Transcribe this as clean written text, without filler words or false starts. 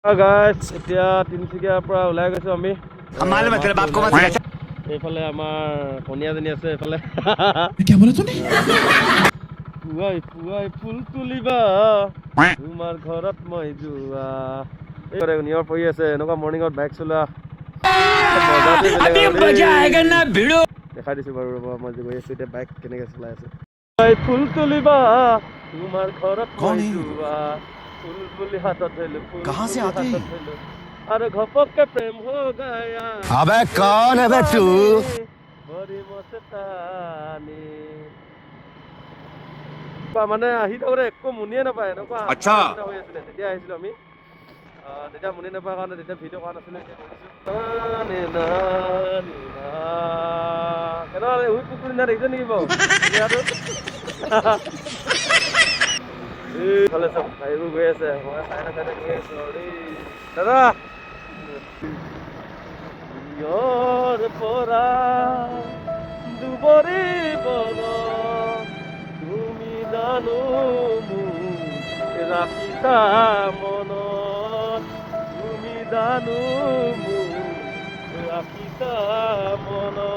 গাইছ এতিয়া তিনিচুকীয়াৰ পৰা ওলাই গৈছো আমি এইফালে আমাৰ কণীয়াজনী আছে এইফালে পুৱাই পুৱাই ফুল তুলিবা তোমাৰ ঘৰত মই যোৱা এই নিয়ৰ পৰি আছে এনেকুৱা মৰ্ণিঙত বাইক চলোৱা দেখাই দিছো বাৰু ৰ'ব মই যে গৈ আছো এতিয়া বাইক কেনেকে চলাই আছো ফুল তুলিবা তোমাৰ ঘৰত মই যোৱা ফুল বুলি হাতত ধৰিলো ফুল বুলি হাতত ধৰিলো अरे घपक के प्रेम हो गया अबे कौन है बे तू बड़ी मस्तानी মানে আহি থাকোতে একো মুনিয়ে নাপায় এনেকুৱা আচ্ছা হৈ আছিলে তেতিয়া আহিছিলো আমি তেতিয়া মুনি নাপায় কাৰণে তেতিয়া ভিডিঅ' কৰা নাছিলে কেনেকুৱা উই পুখুৰী না দেখিছে নেকি বাৰু এইফালে চব গাড়ীবোৰ গৈ আছে মই চাইডে চাইডে গৈ আছো দাদা Your pora dubori bono tumi danu mu rakita mono tumi danu mu rakita mono